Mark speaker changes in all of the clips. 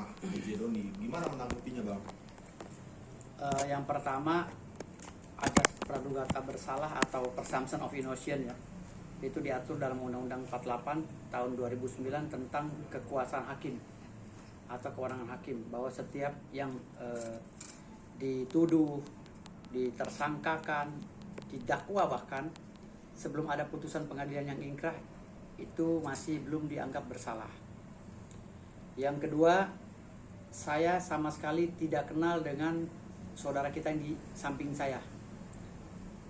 Speaker 1: sama DJ Doni. Gimana menanggapinya bang?
Speaker 2: Yang pertama, asas praduga tak bersalah atau presumption of innocence ya, itu diatur dalam Undang-Undang 48 tahun 2009 tentang kekuasaan hakim atau kewenangan hakim, bahwa setiap yang dituduh, ditersangkakan, didakwa bahkan sebelum ada putusan pengadilan yang ingkrah itu masih belum dianggap bersalah. Yang kedua, saya sama sekali tidak kenal dengan saudara kita yang di samping saya.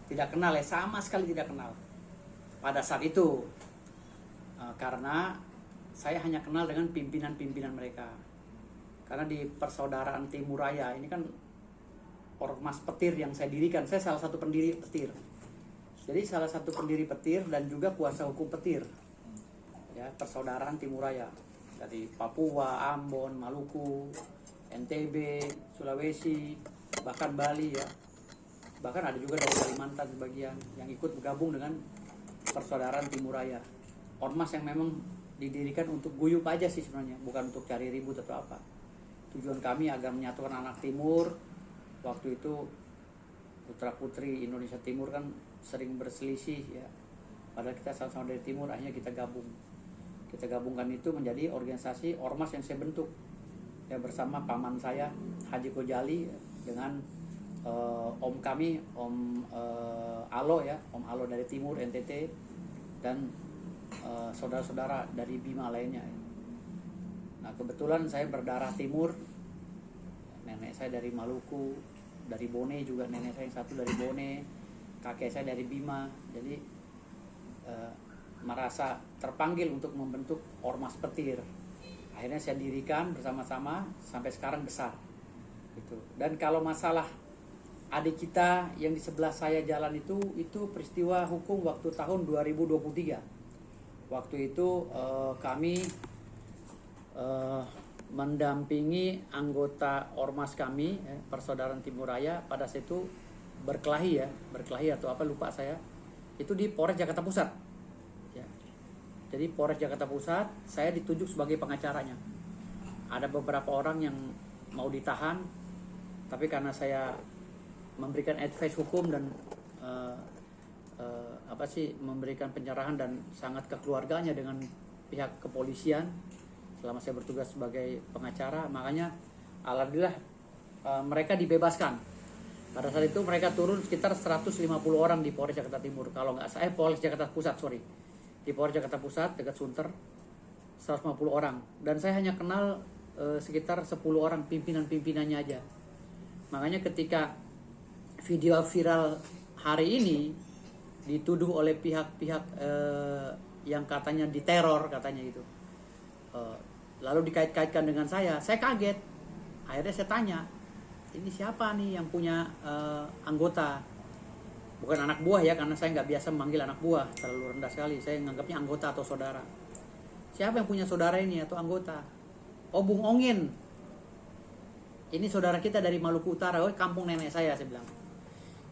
Speaker 2: Tidak kenal ya, sama sekali tidak kenal pada saat itu. Karena saya hanya kenal dengan pimpinan-pimpinan mereka. Karena di Persaudaraan Timur Raya ini kan ormas petir yang saya dirikan. Saya salah satu pendiri petir. Jadi salah satu pendiri petir dan juga kuasa hukum petir. Ya, Persaudaraan Timur Raya. Dari Papua, Ambon, Maluku, NTB, Sulawesi, bahkan Bali ya. Bahkan ada juga dari Kalimantan sebagian yang ikut bergabung dengan Persaudaraan Timur Raya. Ormas yang memang didirikan untuk guyup aja sih sebenarnya, bukan untuk cari ribut atau apa. Tujuan kami agar menyatukan anak timur. Waktu itu putra-putri Indonesia Timur kan sering berselisih ya. Padahal kita sama-sama dari timur, akhirnya kita gabung. Kita gabungkan itu menjadi organisasi ormas yang saya bentuk ya, bersama paman saya Haji Kojali ya, dengan om kami Om Alo ya, Om Alo dari timur NTT, dan saudara-saudara dari Bima lainnya. Nah kebetulan saya berdarah timur, nenek saya dari Maluku, dari Bone juga nenek saya yang satu dari Bone, kakek saya dari Bima. Jadi merasa terpanggil untuk membentuk ormas petir. Akhirnya saya dirikan bersama-sama sampai sekarang besar gitu. Dan kalau masalah adik kita yang di sebelah saya jalan itu peristiwa hukum waktu tahun 2023. Waktu itu kami mendampingi anggota ormas kami Persaudaraan Timur Raya pada saat itu berkelahi atau apa lupa saya, itu di Polres Jakarta Pusat ya. Jadi Polres Jakarta Pusat saya ditunjuk sebagai pengacaranya. Ada beberapa orang yang mau ditahan, tapi karena saya memberikan advice hukum dan memberikan pencerahan dan sangat kekeluarganya dengan pihak kepolisian selama saya bertugas sebagai pengacara, makanya alhamdulillah mereka dibebaskan. Pada saat itu mereka turun sekitar 150 orang di Polres Jakarta Timur, kalau nggak saya Polres Jakarta Pusat di Polres Jakarta Pusat dekat Sunter, 150 orang, dan saya hanya kenal sekitar 10 orang pimpinan-pimpinannya aja. Makanya ketika video viral hari ini dituduh oleh pihak-pihak yang katanya diteror katanya gitu, lalu dikait-kaitkan dengan saya kaget. Akhirnya saya tanya, ini siapa nih yang punya anggota? Bukan anak buah ya, karena saya nggak biasa memanggil anak buah, terlalu rendah sekali. Saya menganggapnya anggota atau saudara. Siapa yang punya saudara ini atau anggota? Oh, Bung Ongin. Ini saudara kita dari Maluku Utara. Oh, kampung nenek saya bilang.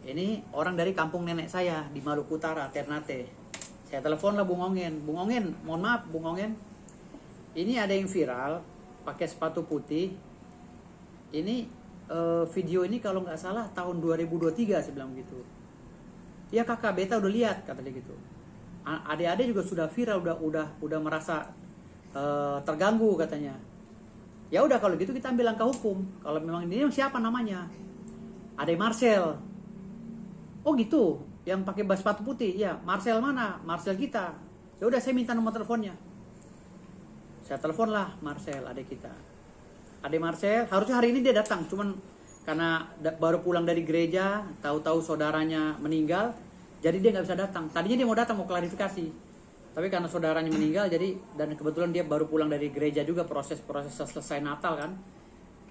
Speaker 2: Ini orang dari kampung nenek saya di Maluku Utara, Ternate. Saya telepon lah Bung Ongin. Bung Ongin, mohon maaf Bung Ongin, ini ada yang viral pakai sepatu putih. Ini video ini kalau nggak salah tahun 2023, saya bilang gitu. Ya kakak, beta udah lihat, kata dia gitu. Adik-adik juga sudah viral, udah merasa terganggu katanya. Ya udah kalau gitu kita ambil langkah hukum. Kalau memang ini siapa namanya? Ada Marcel. Oh gitu, yang pakai sepatu putih. Ya, Marcel mana? Marcel kita. Ya udah saya minta nomor teleponnya. Saya telepon lah Marcel, adik kita. Adik Marcel, harusnya hari ini dia datang, cuman karena baru pulang dari gereja, tahu-tahu saudaranya meninggal, jadi dia nggak bisa datang. Tadinya dia mau datang, mau klarifikasi, tapi karena saudaranya meninggal, jadi dan kebetulan dia baru pulang dari gereja juga, proses selesai Natal kan.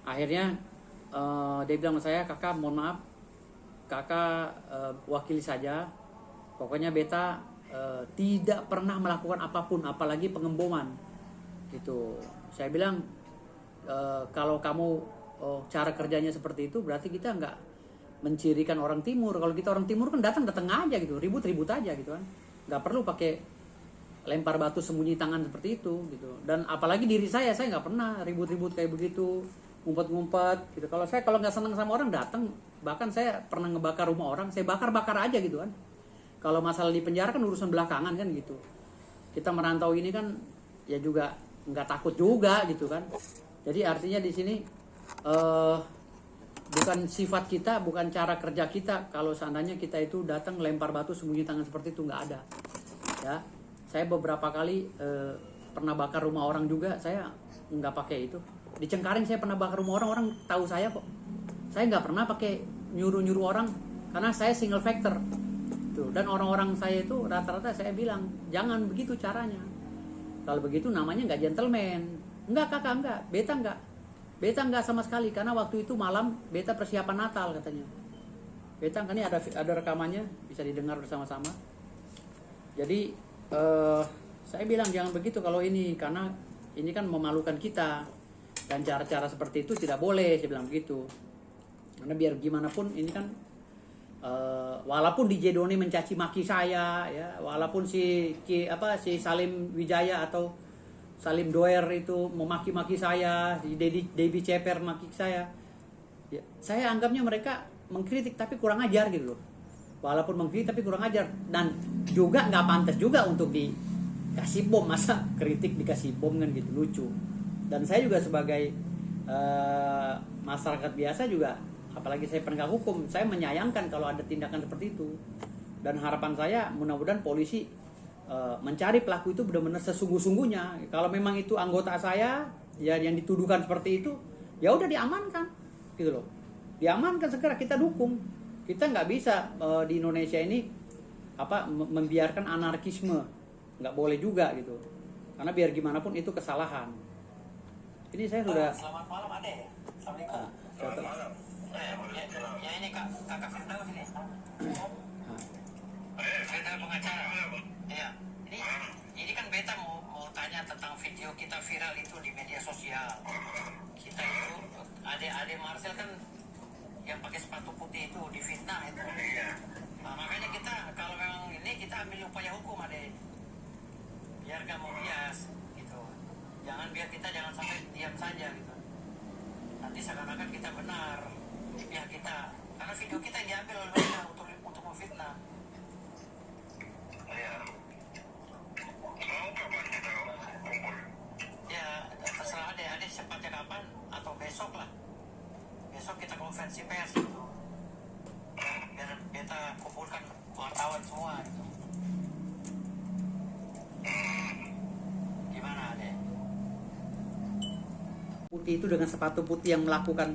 Speaker 2: Akhirnya dia bilang sama saya, kakak mohon maaf, kakak wakili saja. Pokoknya beta tidak pernah melakukan apapun, apalagi pengemboman gitu. Saya bilang kalau kamu cara kerjanya seperti itu, berarti kita nggak mencirikan orang timur. Kalau kita orang timur kan datang aja gitu, ribut aja gitu kan, nggak perlu pakai lempar batu sembunyi tangan seperti itu gitu. Dan apalagi diri saya nggak pernah ribut-ribut kayak begitu, ngumpet-ngumpet gitu. Kalau nggak senang sama orang datang, bahkan saya pernah ngebakar rumah orang, saya bakar aja gitu kan. Kalau masalah di penjara kan urusan belakangan kan gitu. Kita merantau ini kan ya juga nggak takut juga gitu kan. Jadi artinya di sini bukan sifat kita, bukan cara kerja kita. Kalau seandainya kita itu datang lempar batu sembunyi tangan seperti itu, nggak ada. Ya, saya beberapa kali pernah bakar rumah orang juga, saya nggak pakai itu. Di Cengkareng saya pernah bakar rumah orang tahu saya kok. Saya nggak pernah pakai nyuruh orang karena saya single factor. Tuh. Dan orang-orang saya itu rata-rata saya bilang jangan begitu caranya. Kalau begitu namanya nggak gentleman. Enggak kakak, enggak. Beta enggak sama sekali karena waktu itu malam beta persiapan Natal katanya. Beta kan ini ada rekamannya, bisa didengar bersama-sama. Jadi saya bilang jangan begitu kalau ini, karena ini kan memalukan kita dan cara-cara seperti itu tidak boleh, saya bilang begitu. Karena biar gimana pun ini kan walaupun DJ Doni mencaci maki saya ya, walaupun si Salim Wijaya atau Salim Doer itu memaki-maki saya, si Debbie Ceper maki saya. Ya, saya anggapnya mereka mengkritik tapi kurang ajar gitu loh. Walaupun mengkritik tapi kurang ajar, dan juga nggak pantas juga untuk dikasih bom, masa kritik dikasih bom kan gitu, lucu. Dan saya juga sebagai masyarakat biasa juga, apalagi saya penegak hukum, saya menyayangkan kalau ada tindakan seperti itu. Dan harapan saya mudah-mudahan polisi mencari pelaku itu benar-benar sesungguh-sungguhnya. Kalau memang itu anggota saya ya yang dituduhkan seperti itu, ya udah diamankan gitu loh. Diamankan segera, kita dukung. Kita nggak bisa di Indonesia ini membiarkan anarkisme, nggak boleh juga gitu. Karena biar gimana pun itu kesalahan. Ini saya sudah.
Speaker 3: Selamat malam Ade. Assalamualaikum.
Speaker 1: Selamat malam.
Speaker 3: Ya ini kakak Firdaus ini. Beta pengacara. Ya. Ini kan beta mau tanya tentang video kita viral itu di media sosial. Kita itu Ade Marcel kan yang pakai sepatu putih itu difitnah itu. Nah, makanya kita kalau memang ini kita ambil upaya hukum Ade. Biar gak mau bias gitu. Biar kita jangan sampai diam saja gitu. Nanti seakan-akan kita benar di pihak kita. Karena video kita yang diambil oleh mereka untuk memfitnah. Ya, terserah Ade cepatnya kapan atau besok lah. Besok kita konferensi pers gitu. Biar kita kumpulkan wartawan semua gitu. Gimana Ade?
Speaker 2: Putih itu dengan sepatu putih yang melakukan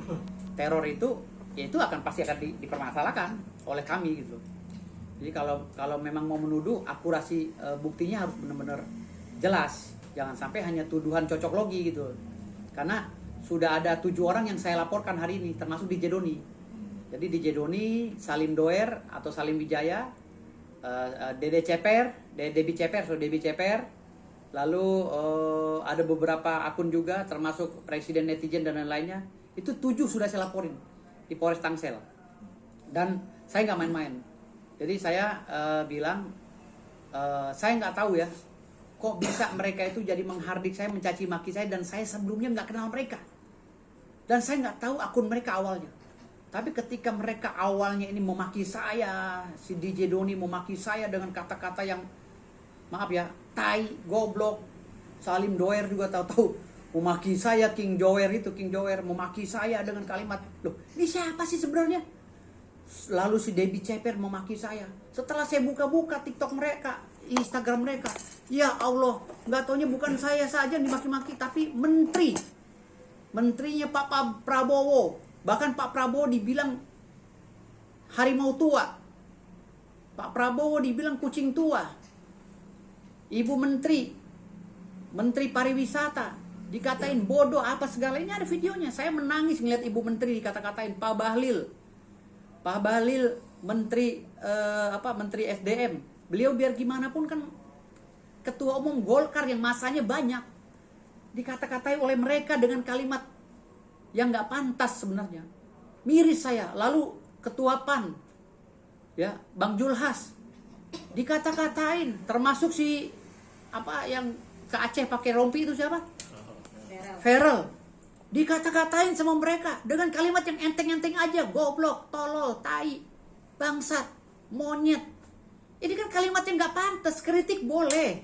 Speaker 2: teror itu, ya itu pasti akan dipermasalahkan oleh kami gitu. Jadi kalau memang mau menuduh, akurasi buktinya harus benar-benar jelas. Jangan sampai hanya tuduhan cocok logi gitu. Karena sudah ada 7 orang yang saya laporkan hari ini, termasuk DJ Doni. Jadi DJ Doni, Salim Doer atau Salim Wijaya, Debbie Ceper, lalu ada beberapa akun juga, termasuk Presiden Netizen dan lain-lainnya. Itu 7 sudah saya laporin di Polres Tangsel. Dan saya nggak main-main. Jadi saya bilang, saya nggak tahu ya, kok bisa mereka itu jadi menghardik saya, mencaci maki saya, dan saya sebelumnya nggak kenal mereka. Dan saya nggak tahu akun mereka awalnya. Tapi ketika mereka awalnya ini memaki saya, si DJ Doni memaki saya dengan kata-kata yang, maaf ya, tai, goblok. Salim Doer juga tahu-tahu memaki saya, King Jower memaki saya dengan kalimat, loh ini siapa sih sebenarnya? Lalu si Debbie Ceper memaki saya. Setelah saya buka-buka TikTok mereka, Instagram mereka, ya Allah, nggak taunya bukan saya saja yang dimaki-maki, tapi menterinya Pak Prabowo. Bahkan Pak Prabowo dibilang harimau tua, Pak Prabowo dibilang kucing tua. Ibu Menteri Pariwisata dikatain bodoh apa segala. Ini ada videonya. Saya menangis ngeliat Ibu Menteri dikata-katain. Pak Bahlil Menteri Menteri SDM. Beliau biar gimana pun kan ketua umum Golkar yang masanya banyak, dikata-katai oleh mereka dengan kalimat yang nggak pantas sebenarnya. Miris saya. Lalu ketua PAN, ya Bang Julhas, dikata-katain, termasuk si apa yang ke Aceh pakai rompi itu siapa?
Speaker 4: Feral.
Speaker 2: Feral. Dikata-katain sama mereka dengan kalimat yang enteng-enteng aja, goblok, tolol, tai, bangsat, monyet. Ini kan kalimat yang nggak pantas. Kritik boleh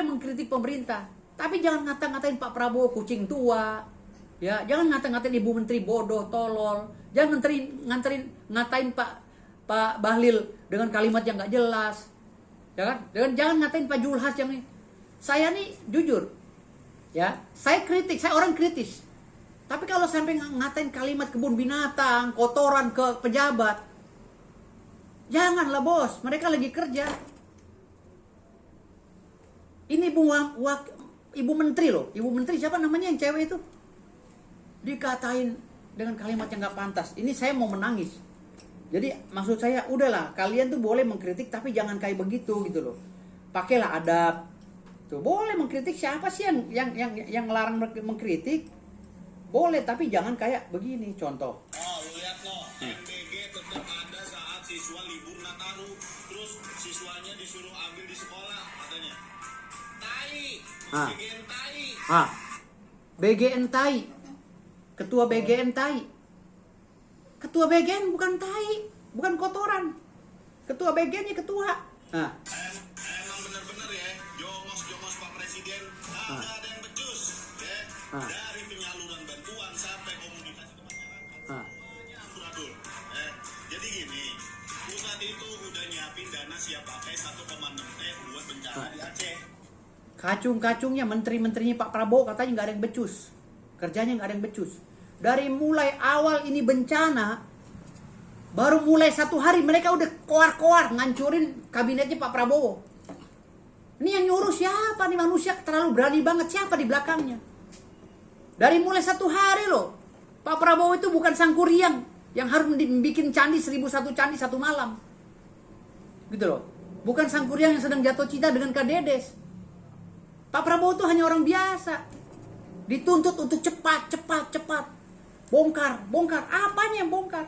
Speaker 2: mengkritik pemerintah, tapi jangan ngata-ngatain Pak Prabowo kucing tua, ya, jangan ngata-ngatain Ibu Menteri bodoh, tolol, jangan ngatain Pak Bahlil dengan kalimat yang nggak jelas, ya kan? Jangan ngatain Pak Julhas yang ini. Saya nih jujur, ya, saya kritik, saya orang kritis. Tapi kalau sampai ngatain kalimat kebun binatang, kotoran ke pejabat, janganlah bos, mereka lagi kerja. Ini Ibu Menteri loh, Ibu Menteri siapa namanya yang cewek itu? Dikatain dengan kalimat yang gak pantas. Ini saya mau menangis. Jadi maksud saya, udahlah, kalian tuh boleh mengkritik tapi jangan kayak begitu gitu loh. Pakailah adab. Tuh, boleh mengkritik, siapa sih yang larang mengkritik? Boleh, tapi jangan kayak begini. Contoh.
Speaker 5: Oh, lu lihat no, MBG tetap ada saat siswa libur Nataru, terus siswanya disuruh ambil di sekolah katanya. Tai, BGN tai.
Speaker 2: BGN tai. Ketua BGN tai. Ketua BGN bukan tai, bukan kotoran. Ketua BGN-nya ketua.
Speaker 5: Emang bener-bener ya, jongos Pak Presiden, ada yang becus, ya. Dari penyaluran bantuan sampai komunikasi ke masyarakat, semuanya amburadul. Jadi gini, pusat itu udah nyiapin dana siap pakai 1,6 T buat bencana di Aceh.
Speaker 2: Kacung-kacungnya menteri-menterinya Pak Prabowo katanya nggak ada yang becus, kerjanya nggak ada yang becus. Dari mulai awal ini bencana, baru mulai 1 hari mereka udah koar-koar ngancurin kabinetnya Pak Prabowo. Ini yang nyuruh siapa nih, manusia terlalu berani banget, siapa di belakangnya? Dari mulai 1 hari loh, Pak Prabowo itu bukan sangkuriang yang harus bikin candi 1001 candi 1 malam, gitu loh. Bukan sangkuriang yang sedang jatuh cinta dengan Kak Dedes. Pak Prabowo itu hanya orang biasa, dituntut untuk cepat. Bongkar. Apanya yang bongkar?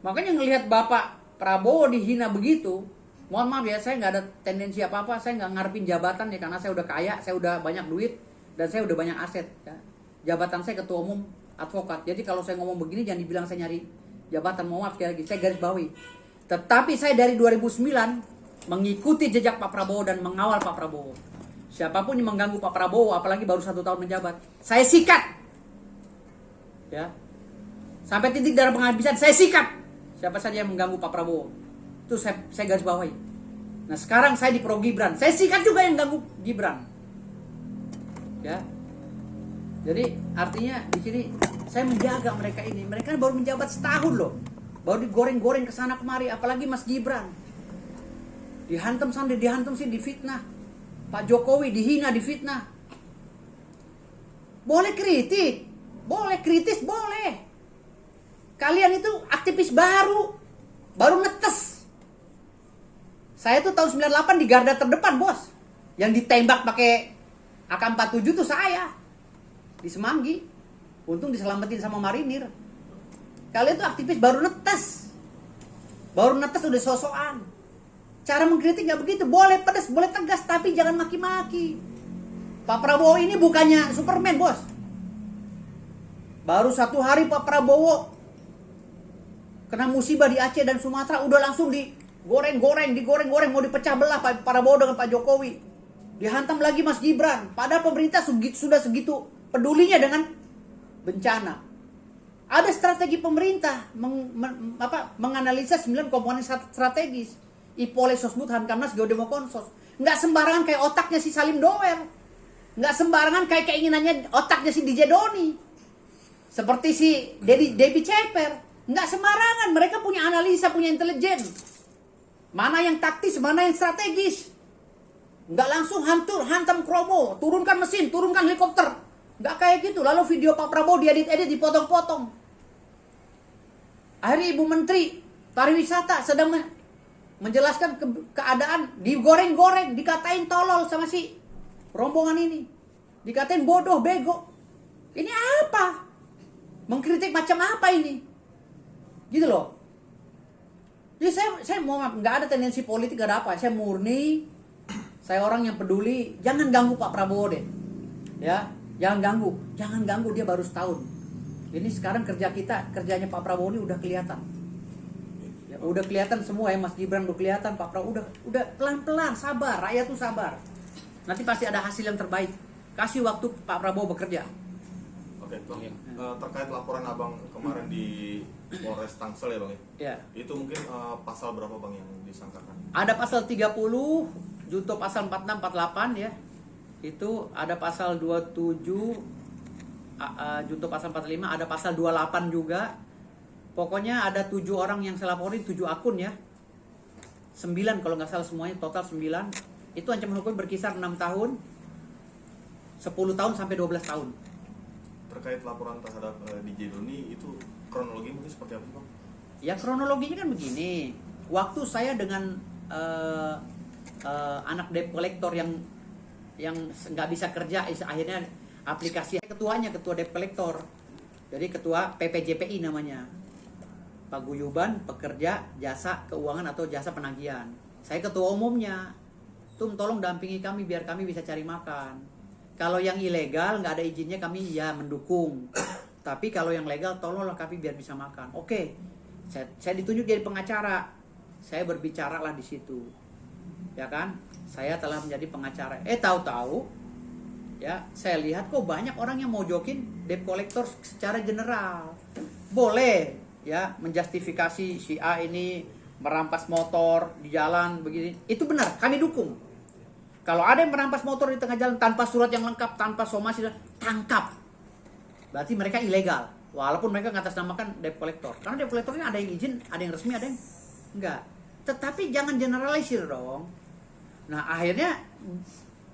Speaker 2: Makanya ngelihat Bapak Prabowo dihina begitu, mohon maaf ya, saya nggak ada tendensi apa-apa, saya nggak ngarepin jabatan ya, karena saya udah kaya, saya udah banyak duit, dan saya udah banyak aset. Ya. Jabatan saya ketua umum advokat, jadi kalau saya ngomong begini jangan dibilang saya nyari jabatan, mohon maaf sekali lagi, saya garis bawahi. Tetapi saya dari 2009 mengikuti jejak Pak Prabowo dan mengawal Pak Prabowo. Siapapun yang mengganggu Pak Prabowo, apalagi baru 1 tahun menjabat, saya sikat. Ya, sampai titik darah penghabisan, saya sikat. Siapa saja yang mengganggu Pak Prabowo, itu saya garis bawahi. Nah sekarang saya di Pro Gibran, saya sikat juga yang ganggu Gibran. Ya, jadi artinya di sini saya menjaga mereka ini. Mereka baru menjabat setahun loh, baru digoreng-goreng kesana kemari, apalagi Mas Gibran. Dihantam sana, dihantam sini, difitnah. Pak Jokowi dihina, difitnah. Boleh kritik, boleh kritis, boleh. Kalian itu aktivis baru netes. Saya tuh tahun 98 di garda terdepan, bos. Yang ditembak pakai AK-47 tuh saya. Di Semanggi. Untung diselamatin sama marinir. Kalian tuh aktivis baru netes. Baru netes udah sosokan. Cara mengkritik gak begitu, boleh pedas, boleh tegas, tapi jangan maki-maki. Pak Prabowo ini bukannya Superman, bos. Baru 1 hari Pak Prabowo kena musibah di Aceh dan Sumatera, udah langsung digoreng-goreng, mau dipecah belah Pak Prabowo dengan Pak Jokowi. Dihantam lagi Mas Gibran, padahal pemerintah sudah segitu pedulinya dengan bencana. Ada strategi pemerintah menganalisa 9 komponen strategis. Ipoleh Sosbud Hankamnas Geodemokonsos. Nggak sembarangan kayak otaknya si Salim Doer. Nggak sembarangan kayak keinginannya otaknya si DJ Doni. Seperti si Debbie Ceper. Nggak sembarangan. Mereka punya analisa, punya intelijen. Mana yang taktis, mana yang strategis. Nggak langsung hantam kromo. Turunkan mesin, turunkan helikopter. Nggak kayak gitu. Lalu video Pak Prabowo diedit-edit, dipotong-potong. Akhirnya Ibu Menteri Pariwisata sedang menjelaskan keadaan, digoreng-goreng, dikatain tolol sama si rombongan ini. Dikatain bodoh, bego. Ini apa? Mengkritik macam apa ini? Gitu loh. Jadi saya mau nggak ada tendensi politik, gak ada apa. Saya murni Saya orang yang peduli, jangan ganggu Pak Prabowo deh. Ya, jangan ganggu dia baru setahun. Ini sekarang kerjanya Pak Prabowo ini udah kelihatan. Ya, udah kelihatan semua ya, Mas Gibran udah kelihatan, Pak Prabowo udah pelan-pelan, sabar, rakyat tuh sabar. Nanti pasti ada hasil yang terbaik. Kasih waktu Pak Prabowo bekerja.
Speaker 1: Oke, Bang. Terkait laporan Abang kemarin di Polres Tangsel ya, Bang ya?
Speaker 2: Ya.
Speaker 1: Itu mungkin pasal berapa, Bang, yang disangkakan?
Speaker 2: Ada pasal 30, junto pasal 46, 48 ya. Itu ada pasal 27, junto pasal 45, ada pasal 28 juga. Pokoknya ada 7 orang yang saya laporin, 7 akun ya. 9 kalau nggak salah semuanya, total 9. Itu ancaman hukum berkisar 6 tahun, 10 tahun sampai 12 tahun.
Speaker 1: Terkait laporan terhadap DJ Doni, itu kronologi mungkin seperti apa, Bang?
Speaker 2: Ya kronologinya kan begini. Waktu saya dengan anak debt collector yang nggak bisa kerja, akhirnya aplikasi ketuanya, ketua debt collector. Jadi ketua PPJPI namanya. Paguyuban Pekerja Jasa Keuangan atau Jasa Penagihan. Saya ketua umumnya. Tolong dampingi kami biar kami bisa cari makan. Kalau yang ilegal nggak ada izinnya kami ya mendukung. Tapi kalau yang legal tolonglah kami biar bisa makan. Oke. Saya ditunjuk jadi pengacara. Saya berbicara lah di situ. Ya kan? Saya telah menjadi pengacara. Tahu-tahu ya, saya lihat kok banyak orang yang mau jokin debt collector secara general. Boleh ya menjustifikasi si A ini merampas motor di jalan begini. Itu benar, kami dukung. Kalau ada yang merampas motor di tengah jalan tanpa surat yang lengkap, tanpa somasi, tangkap. Berarti mereka ilegal. Walaupun mereka ngatasnamakan debt collector. Karena debt collector ini ada yang izin, ada yang resmi, ada yang enggak. Tetapi jangan generalisir dong. Nah akhirnya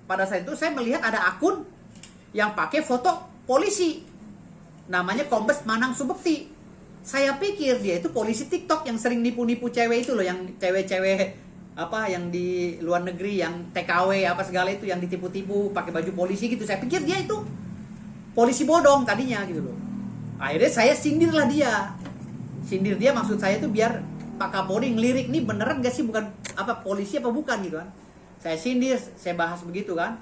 Speaker 2: pada saat itu saya melihat ada akun yang pakai foto polisi. Namanya Kombes Manang Subekti. Saya pikir dia itu polisi TikTok yang sering nipu-nipu cewek itu loh. Yang cewek-cewek apa yang di luar negeri, yang TKW apa segala itu, yang ditipu-tipu pakai baju polisi gitu. Saya pikir dia itu polisi bodong tadinya gitu loh. Akhirnya saya sindirlah dia. Sindir dia maksud saya itu biar Pak Kapolri ngelirik nih beneran gak sih, bukan apa polisi apa bukan gitu kan. Saya sindir, saya bahas begitu kan.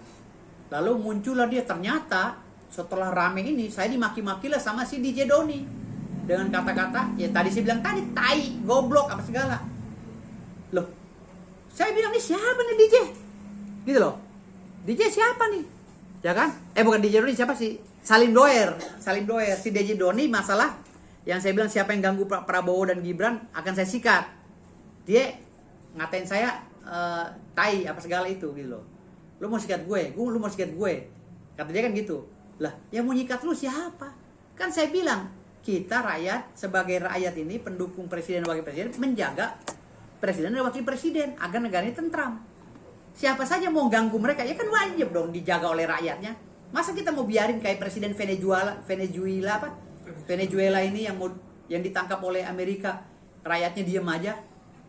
Speaker 2: Lalu muncullah dia, ternyata setelah rame ini saya dimaki-maki lah sama si DJ Doni dengan kata-kata ya tadi saya bilang tadi tai, goblok apa segala. Loh, saya bilang nih siapa nih DJ? Gitu loh. DJ siapa nih? Ya kan? Bukan DJ Doni, siapa sih? Salim Doer. Si DJ Doni masalah yang saya bilang siapa yang ganggu Prabowo dan Gibran akan saya sikat. Dia ngatain saya tai apa segala itu gitu loh. Lu mau sikat gue, lu mau sikat gue. Kata dia kan gitu. Lah, yang mau nyikat lu siapa? Kan saya bilang, kita rakyat sebagai rakyat ini pendukung presiden dan wakil presiden menjaga presiden dan wakil presiden agar negara ini tentram. Siapa saja mau ganggu mereka ya kan wajib dong dijaga oleh rakyatnya. Masa kita mau biarin kayak presiden Venezuela ini yang ditangkap oleh Amerika, rakyatnya diem aja.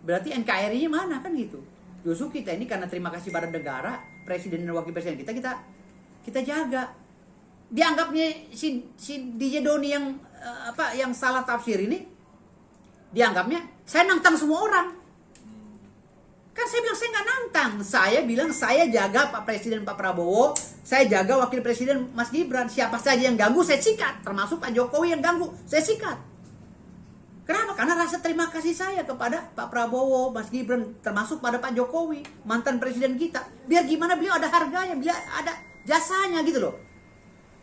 Speaker 2: Berarti NKRI-nya mana kan gitu. Justru kita ini karena terima kasih pada negara, presiden dan wakil presiden kita jaga. Dianggapnya si DJ Doni yang salah tafsir ini, dianggapnya saya nantang semua orang. Kan saya bilang saya nggak nantang. Saya bilang saya jaga Pak Presiden Pak Prabowo, saya jaga Wakil Presiden Mas Gibran. Siapa saja yang ganggu saya sikat, termasuk Pak Jokowi yang ganggu saya sikat. Kenapa? Karena rasa terima kasih saya kepada Pak Prabowo, Mas Gibran, termasuk pada Pak Jokowi, mantan presiden kita. Biar gimana beliau ada harganya, biar ada jasanya gitu loh.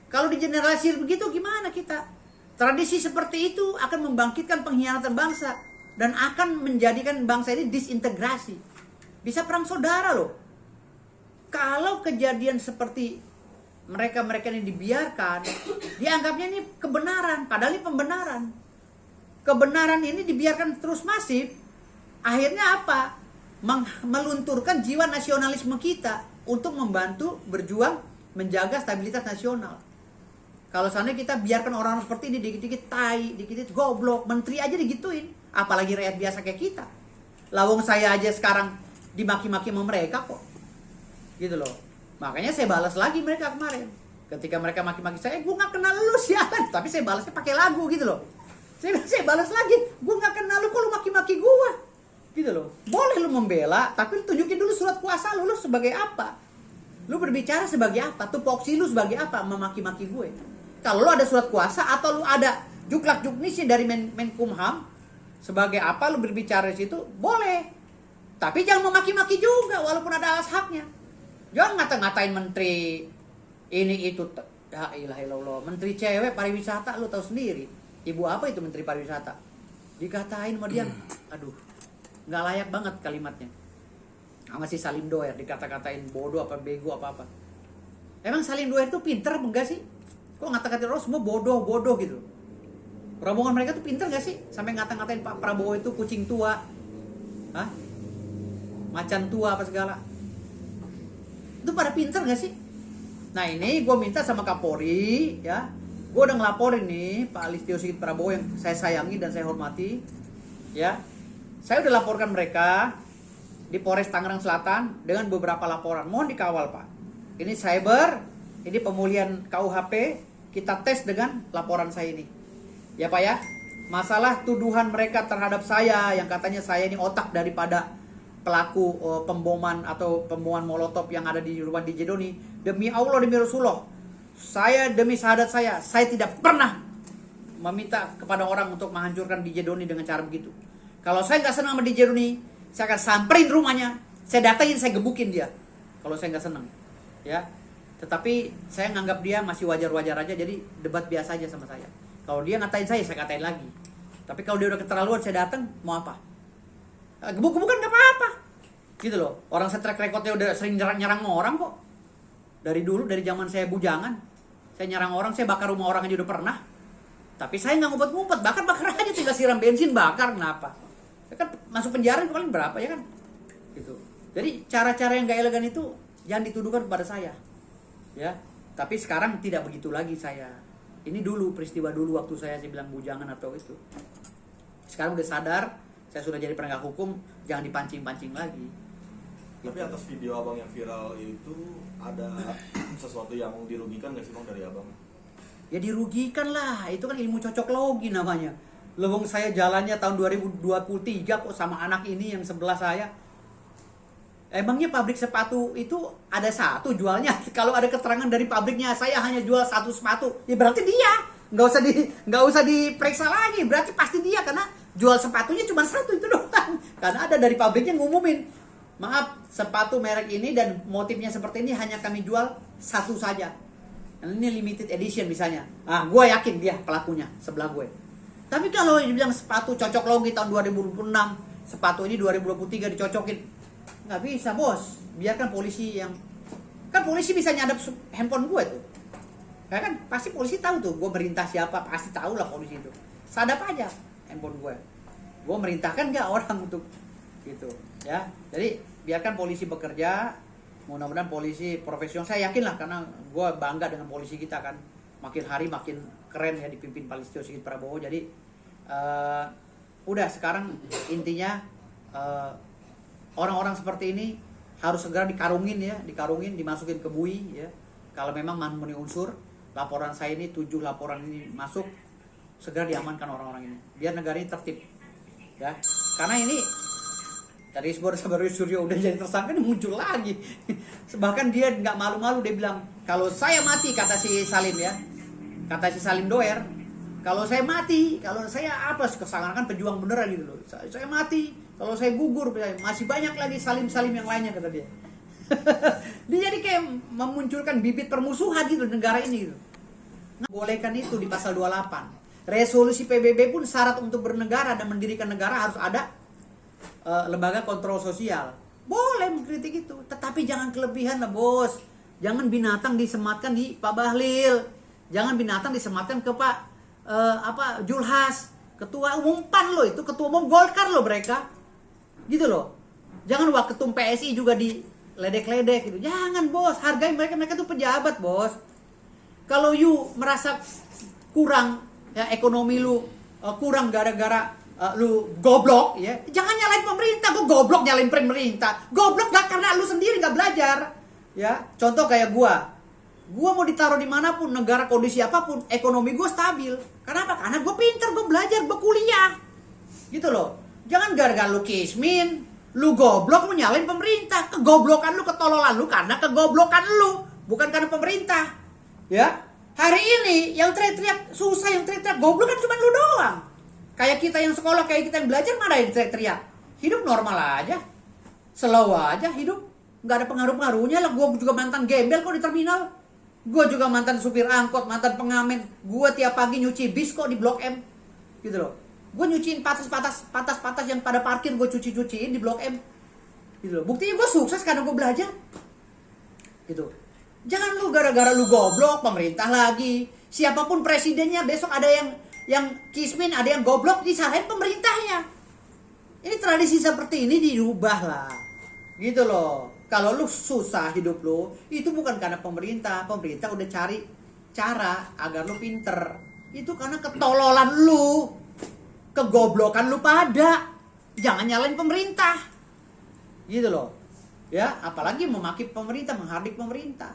Speaker 2: Kalau digeneralisir begitu gimana kita? Tradisi seperti itu akan membangkitkan pengkhianatan bangsa dan akan menjadikan bangsa ini disintegrasi. Bisa perang saudara loh. Kalau kejadian seperti mereka ini dibiarkan, dianggapnya ini kebenaran, padahal ini pembenaran. Kebenaran ini dibiarkan terus masif, akhirnya apa? Melunturkan jiwa nasionalisme kita untuk membantu berjuang menjaga stabilitas nasional. Kalau sana kita biarkan orang seperti ini dikit-dikit tai, dikit-dikit goblok, menteri aja digituin, apalagi rakyat biasa kayak kita. Lawang saya aja sekarang dimaki-maki sama mereka kok. Gitu loh. Makanya saya balas lagi mereka kemarin. Ketika mereka maki-maki saya, gue gak kenal lu sialan, tapi saya balasnya pakai lagu gitu loh. Saya balas lagi, gue gak kenal lu, kok lu maki-maki gue. Gitu loh. Boleh lu membela, tapi lu tunjukin dulu surat kuasa lu sebagai apa. Lu berbicara sebagai apa? Tupoksi lu sebagai apa memaki-maki gue? Kalau lu ada surat kuasa atau lu ada juklak-juknisnya dari Menkumham, sebagai apa lu berbicara di situ? Boleh. Tapi jangan memaki-maki juga walaupun ada alas haknya. Jangan ngata-ngatain menteri ini itu. Ya ilah ilallah, menteri cewek pariwisata lu tahu sendiri. Ibu apa itu menteri pariwisata? Dikatain sama dia, aduh, nggak layak banget kalimatnya. Sama si Salim Doer dikata-katain bodoh apa bego apa-apa. Emang Salim Doer itu pinter apa enggak sih? Kok ngata-ngatain orang semua bodoh-bodoh gitu? Rombongan mereka tuh pinter gak sih? Sampai ngata-ngatain Pak Prabowo itu kucing tua. Hah? Macan tua apa segala. Itu pada pinter gak sih? Nah ini gue minta sama Kapolri ya. Gue udah ngelaporin nih Pak Listio Sigit Prabowo yang saya sayangi dan saya hormati. Ya. Saya udah laporkan mereka di Polres Tangerang Selatan dengan beberapa laporan. Mohon dikawal Pak. Ini cyber, ini pemulihan KUHP, kita tes dengan laporan saya ini. Ya Pak ya. Masalah tuduhan mereka terhadap saya yang katanya saya ini otak daripada pelaku pemboman atau pembunuhan molotov yang ada di rumah DJ Doni. Demi Allah, demi Rasulullah, saya demi syahadat saya tidak pernah meminta kepada orang untuk menghancurkan DJ Doni dengan cara begitu. Kalau saya nggak senang sama DJ Doni, saya akan samperin rumahnya, saya datangin, saya gebukin dia. Kalau saya nggak senang, ya. Tetapi saya nganggap dia masih wajar-wajar aja, jadi debat biasa aja sama saya. Kalau dia ngatain saya katain lagi. Tapi kalau dia udah keterlaluan, saya datang, mau apa? Gebuk-gebukan nggak apa-apa, gitu loh. Orang saya track recordnya udah sering nyerang orang kok. Dari dulu, dari zaman saya bujangan, saya nyerang orang, saya bakar rumah orang aja udah pernah. Tapi saya nggak ngumpet-ngumpet, bakar aja, tinggal siram bensin, bakar, kenapa? Saya kan masuk penjara paling berapa ya kan? Gitu. Jadi cara-cara yang nggak elegan itu jangan dituduhkan kepada saya, ya. Tapi sekarang tidak begitu lagi saya. Ini dulu peristiwa dulu waktu saya bilang bujangan atau itu. Sekarang udah sadar, saya sudah jadi penegak hukum, jangan dipancing-pancing lagi.
Speaker 1: Tapi atas video abang yang viral itu ada sesuatu yang dirugikan nggak sih bang dari abang?
Speaker 2: Ya dirugikan lah, itu kan ilmu cocok logi namanya. Lewong saya jalannya tahun 2023 kok sama anak ini yang sebelah saya. Emangnya pabrik sepatu itu ada satu jualnya? Kalau ada keterangan dari pabriknya saya hanya jual satu sepatu, ya berarti dia. Nggak usah diperiksa lagi, berarti pasti dia karena jual sepatunya cuma satu itu doang. Karena ada dari pabriknya ngumumin, maaf, sepatu merek ini dan motifnya seperti ini hanya kami jual satu saja. Ini limited edition misalnya. Ah, gue yakin dia pelakunya sebelah gue. Tapi kalau dibilang sepatu cocok logi tahun 2026, sepatu ini 2023 dicocokin, nggak bisa bos. Biarkan polisi yang, kan polisi bisa nyadap handphone gue tuh. Ya kan, pasti polisi tahu tuh gue merintah siapa, pasti tahu lah polisi itu. Sadap aja handphone gue. Gue merintahkan nggak orang untuk gitu. Ya, jadi biarkan polisi bekerja. Mudah-mudahan polisi profesional. Saya yakin lah karena gue bangga dengan polisi kita kan. Makin hari makin keren ya dipimpin Pak Listio Sigit Prabowo. Jadi udah sekarang intinya orang-orang seperti ini harus segera dikarungin ya, dimasukin ke bui ya. Kalau memang memenuhi unsur, laporan saya ini 7 laporan ini masuk, segera diamankan orang-orang ini. Biar negara ini tertib ya. Karena ini dari Sabaru Suryo udah jadi tersangka, ini muncul lagi. Bahkan dia nggak malu-malu, dia bilang, kalau saya mati, kata si Salim ya, kata si Salim Doer, kalau saya mati, kalau saya apa, kesangan pejuang beneran gitu loh. Saya mati, kalau saya gugur, masih banyak lagi Salim-Salim yang lainnya, kata dia. Dia jadi kayak memunculkan bibit permusuhan gitu negara ini gitu. Bolehkan itu di pasal 28. Resolusi PBB pun syarat untuk bernegara dan mendirikan negara harus ada lembaga kontrol sosial. Boleh mengkritik itu, tetapi jangan kelebihan lah bos. Jangan binatang disematkan di Pak Bahlil, jangan binatang disematkan ke Pak Julhas, ketua umum PAN lo itu, ketua umum Golkar lo mereka, gitu loh. Jangan ketum PSI juga diledek-ledek gitu. Jangan bos, hargai mereka tuh pejabat bos. Kalau you merasa kurang ya ekonomi lu kurang gara-gara lu goblok ya, jangan nyalain pemerintah. Gue goblok nyalain pemerintah, goblok gak karena lu sendiri gak belajar ya. Contoh kayak gua mau ditaruh dimanapun, negara kondisi apapun, ekonomi gue stabil. Kenapa? Karena gue pinter, gue belajar, gue kuliah gitu loh. Jangan gara-gara lu kismin, lu goblok, lu nyalain pemerintah. Kegoblokan lu, ketololan lu karena kegoblokan lu, bukan karena pemerintah. Ya, hari ini yang teriak-teriak susah, yang teriak-teriak goblok kan cuma lu doang. Kayak kita yang sekolah, kayak kita yang belajar, mana yang teriak-teriak? Hidup normal aja, slow aja hidup, nggak ada pengaruh-pengaruhnya lah. Gue juga mantan gembel kok di terminal. Gue juga mantan supir angkot, mantan pengamen. Gue tiap pagi nyuci bis kok di Blok M, gitu loh. Gue nyuciin patas yang pada parkir, gue cuciin di Blok M, gitu loh. Buktinya gue sukses karena gue belajar, gitu. Jangan lu gara-gara lu goblok pemerintah lagi. Siapapun presidennya besok ada yang kismin, ada yang goblok, disalahin pemerintahnya. Ini tradisi seperti ini dirubah lah, gitu loh. Kalau lu susah hidup lu, itu bukan karena pemerintah. Pemerintah udah cari cara agar lu pinter. Itu karena ketololan lu, kegoblokan lu pada. Jangan nyalain pemerintah, gitu loh. Ya, apalagi memaki pemerintah, menghardik pemerintah.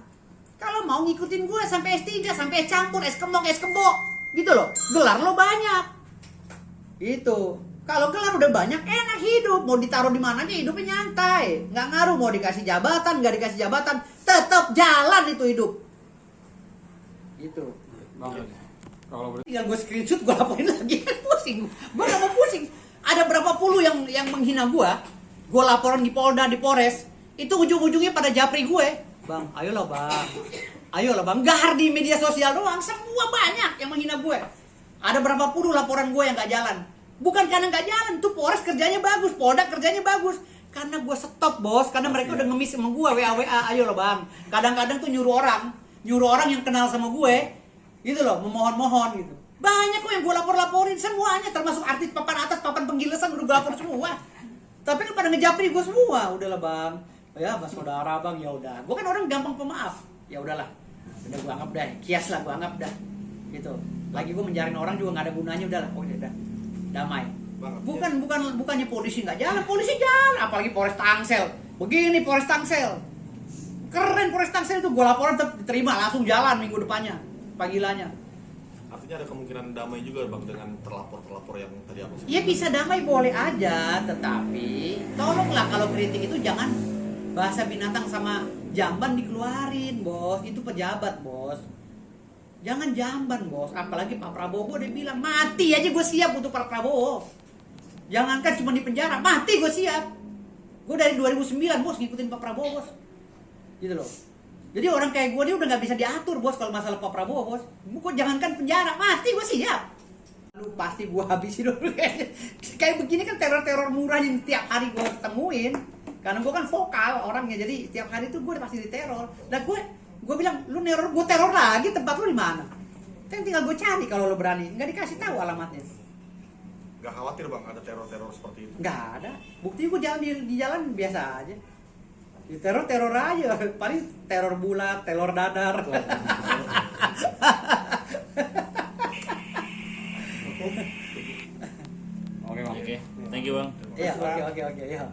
Speaker 2: Kalau mau ngikutin gue sampai S3, sampai S campur, S kembok, gitu loh. Gelar lo banyak. Itu. Kalau gelar udah banyak, enak hidup. Mau ditaruh di mana aja hidupnya nyantai. Nggak ngaruh mau dikasih jabatan, nggak dikasih jabatan, tetap jalan itu hidup. Gitu.
Speaker 4: Bang, kalau
Speaker 2: Tinggal gue screenshot, gue laporin lagi, kan pusing. Gue gak mau pusing. Ada berapa puluh yang menghina gue laporan di Polda, di Polres. Itu ujung-ujungnya pada japri gue. Bang, ayolah bang, gahar di media sosial doang. Semua banyak yang menghina gue. Ada berapa puluh laporan gue yang gak jalan. Bukan karena gak jalan, tuh Polres kerjanya bagus, Polda kerjanya bagus. Karena gue stop bos, karena mereka udah ngemis sama gue, WA, ayolah bang. Kadang-kadang tuh nyuruh orang yang kenal sama gue, gitu loh, memohon-mohon gitu. Banyak kok yang gue laporin semuanya, termasuk artis papan atas, papan penggilesan udah gue lapor semua. Tapi kan pada ngejapri gue semua, udahlah bang. Ya, bang saudara bang, ya udah. Gue kan orang gampang pemaaf, ya udahlah. Udah gue anggap dah, kias lah gue anggap dah, gitu. Lagi gue menjaring orang juga nggak ada gunanya, udahlah. Oh udah, damai. Bukannya polisi nggak jalan, polisi jalan. Apalagi Polres Tangsel. Begini Polres Tangsel, keren Polres Tangsel itu. Gue laporan diterima, langsung jalan minggu depannya, panggilannya.
Speaker 1: Artinya ada kemungkinan damai juga bang dengan terlapor yang tadi aku sebut.
Speaker 2: Ya bisa damai boleh aja, tetapi tolonglah kalau kritik itu jangan bahasa binatang sama jamban dikeluarin bos. Itu pejabat bos, jangan jamban bos. Apalagi Pak Prabowo dia bilang mati aja gue siap untuk Pak Prabowo. Jangankan cuma di penjara, mati gue siap. Gue dari 2009 bos ngikutin Pak Prabowo bos, gitu loh. Jadi orang kayak gue dia udah nggak bisa diatur bos kalau masalah Pak Prabowo bos. Gue jangankan penjara, mati gue siap. Lu pasti gue habisin dulu. Kayak begini kan teror-teror murah yang tiap hari gue temuin. Karena gue kan vokal orangnya, jadi tiap hari itu gue pasti diteror. Dan gue bilang lu neror, gue teror lagi. Tempat lu di mana? Kan tinggal gue cari kalau lu berani. Nggak dikasih tahu alamatnya.
Speaker 1: Gak khawatir bang ada teror-teror seperti itu?
Speaker 2: Nggak ada. Bukti gue jalan di jalan biasa aja. Teror aja, paling teror bulat, teror dadar.
Speaker 4: Oke bang.
Speaker 6: Oke, thank you bang.
Speaker 2: Iya, oke, ya.